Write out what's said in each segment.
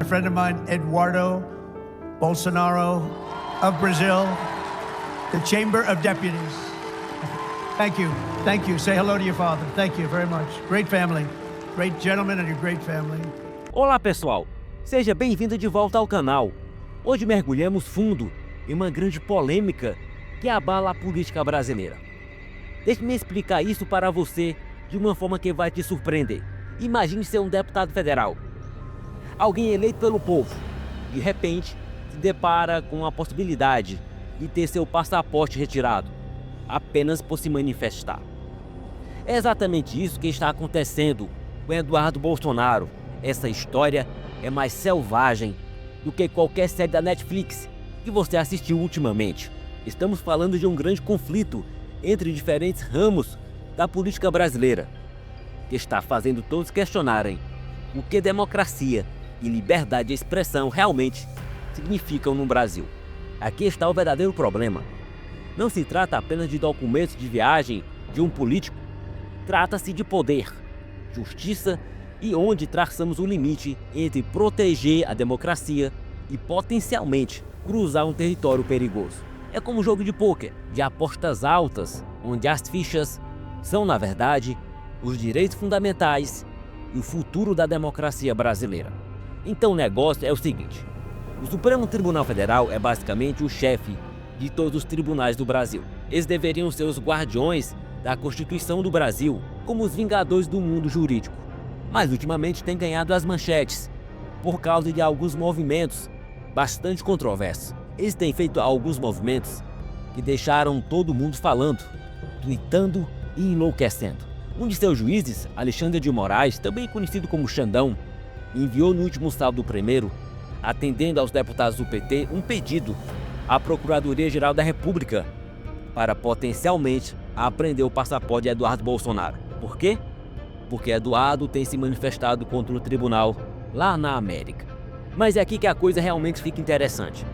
A friend of mine, Eduardo Bolsonaro of Brazil, the Chamber of Deputies. Thank you. Thank you. Say hello to your father. Thank you very much. Great family. Great gentleman and a great family. Olá, pessoal. Seja bem-vindo de volta ao canal. Hoje mergulhamos fundo em uma grande polêmica que abala a política brasileira. Deixe-me explicar isso para você de uma forma que vai te surpreender. Imagine ser um deputado federal, alguém eleito pelo povo. De repente, se depara com a possibilidade de ter seu passaporte retirado, apenas por se manifestar. É exatamente isso que está acontecendo com Eduardo Bolsonaro. Essa história é mais selvagem do que qualquer série da Netflix que você assistiu ultimamente. Estamos falando de um grande conflito entre diferentes ramos da política brasileira, que está fazendo todos questionarem o que democracia e liberdade de expressão realmente significam no Brasil. Aqui está o verdadeiro problema. Não se trata apenas de documentos de viagem de um político. Trata-se de poder, justiça e onde traçamos o limite entre proteger a democracia e potencialmente cruzar um território perigoso. É como um jogo de pôquer, de apostas altas, onde as fichas são, na verdade, os direitos fundamentais e o futuro da democracia brasileira. Então o negócio é o seguinte: o Supremo Tribunal Federal é basicamente o chefe de todos os tribunais do Brasil. Eles deveriam ser os guardiões da Constituição do Brasil, como os vingadores do mundo jurídico. Mas ultimamente tem ganhado as manchetes por causa de alguns movimentos bastante controversos. Eles têm feito alguns movimentos que deixaram todo mundo falando, tweetando e enlouquecendo. Um de seus juízes, Alexandre de Moraes, também conhecido como Xandão, enviou no último sábado primeiro, atendendo aos deputados do PT, um pedido à Procuradoria-Geral da República para potencialmente apreender o passaporte de Eduardo Bolsonaro. Por quê? Porque Eduardo tem se manifestado contra o tribunal lá na América. Mas é aqui que a coisa realmente fica interessante.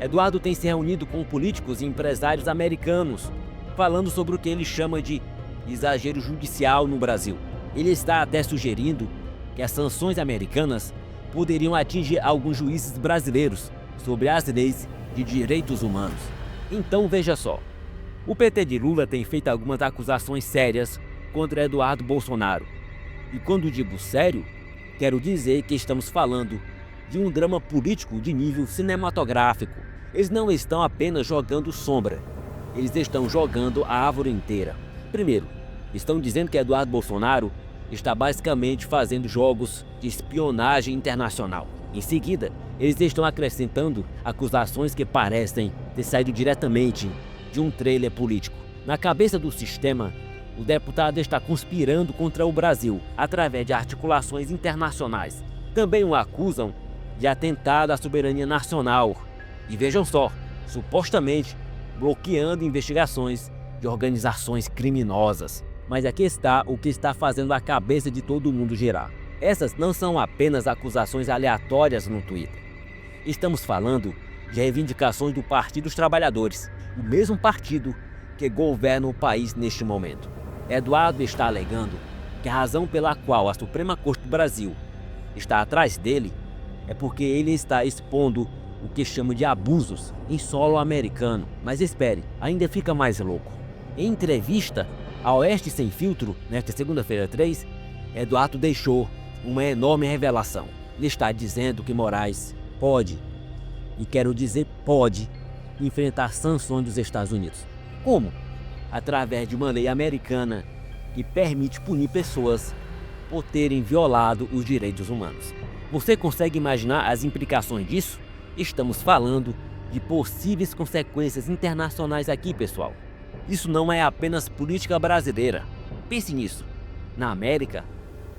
Eduardo tem se reunido com políticos e empresários americanos, falando sobre o que ele chama de exagero judicial no Brasil. Ele está até sugerindo que as sanções americanas poderiam atingir alguns juízes brasileiros sobre as leis de direitos humanos. Então veja só, o PT de Lula tem feito algumas acusações sérias contra Eduardo Bolsonaro. E quando digo sério, quero dizer que estamos falando de um drama político de nível cinematográfico. Eles não estão apenas jogando sombra, eles estão jogando a árvore inteira. Primeiro, estão dizendo que Eduardo Bolsonaro está basicamente fazendo jogos de espionagem internacional. Em seguida, eles estão acrescentando acusações que parecem ter saído diretamente de um trailer político. Na cabeça do sistema, o deputado está conspirando contra o Brasil através de articulações internacionais. Também o acusam de atentado à soberania nacional. E vejam só, supostamente bloqueando investigações de organizações criminosas. Mas aqui está o que está fazendo a cabeça de todo mundo girar. Essas não são apenas acusações aleatórias no Twitter. Estamos falando de reivindicações do Partido dos Trabalhadores, o mesmo partido que governa o país neste momento. Eduardo está alegando que a razão pela qual a Suprema Corte do Brasil está atrás dele é porque ele está expondo o que chama de abusos em solo americano. Mas espere, ainda fica mais louco. Em entrevista ao Oeste Sem Filtro, nesta segunda-feira 3, Eduardo deixou uma enorme revelação. Ele está dizendo que Moraes pode, e quero dizer pode, enfrentar sanções dos Estados Unidos. Como? Através de uma lei americana que permite punir pessoas por terem violado os direitos humanos. Você consegue imaginar as implicações disso? Estamos falando de possíveis consequências internacionais aqui, pessoal. Isso não é apenas política brasileira. Pense nisso. Na América,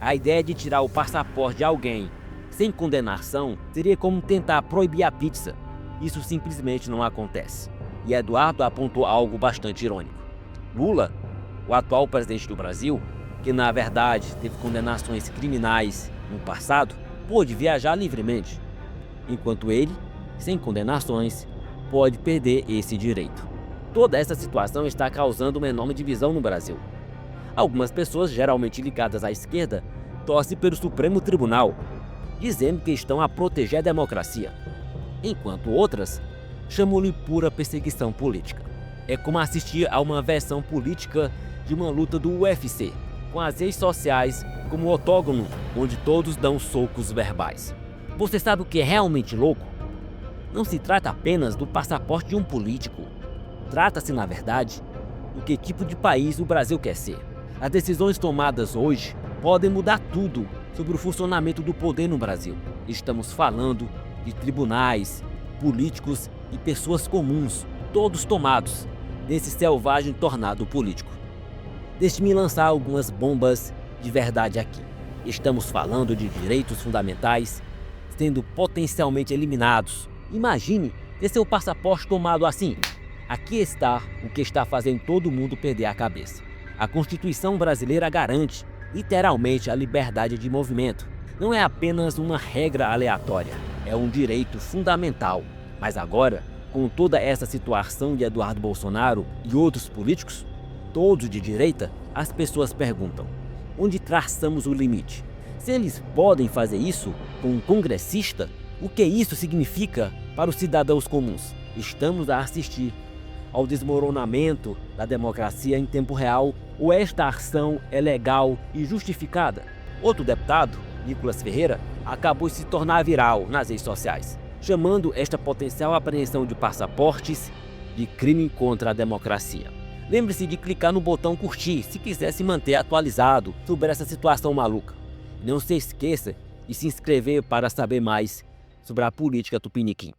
a ideia de tirar o passaporte de alguém sem condenação seria como tentar proibir a pizza. Isso simplesmente não acontece. E Eduardo apontou algo bastante irônico. Lula, o atual presidente do Brasil, que na verdade teve condenações criminais no passado, pôde viajar livremente, enquanto ele, sem condenações, pode perder esse direito. Toda essa situação está causando uma enorme divisão no Brasil. Algumas pessoas, geralmente ligadas à esquerda, torcem pelo Supremo Tribunal, dizendo que estão a proteger a democracia, enquanto outras chamam-lhe pura perseguição política. É como assistir a uma versão política de uma luta do UFC, com as redes sociais como octógono, onde todos dão socos verbais. Você sabe o que é realmente louco? Não se trata apenas do passaporte de um político. Trata-se, na verdade, do que tipo de país o Brasil quer ser. As decisões tomadas hoje podem mudar tudo sobre o funcionamento do poder no Brasil. Estamos falando de tribunais, políticos e pessoas comuns, todos tomados nesse selvagem tornado político. Deixe-me lançar algumas bombas de verdade aqui. Estamos falando de direitos fundamentais sendo potencialmente eliminados. Imagine ter seu passaporte tomado assim. Aqui está o que está fazendo todo mundo perder a cabeça. A Constituição brasileira garante, literalmente, a liberdade de movimento. Não é apenas uma regra aleatória, é um direito fundamental. Mas agora, com toda essa situação de Eduardo Bolsonaro e outros políticos, todos de direita, as pessoas perguntam: onde traçamos o limite? Se eles podem fazer isso com um congressista, o que isso significa para os cidadãos comuns? Estamos a assistir ao desmoronamento da democracia em tempo real, ou esta ação é legal e justificada? Outro deputado, Nicolas Ferreira, acabou de se tornar viral nas redes sociais, chamando esta potencial apreensão de passaportes de crime contra a democracia. Lembre-se de clicar no botão curtir se quiser se manter atualizado sobre essa situação maluca. Não se esqueça de se inscrever para saber mais sobre a política tupiniquim.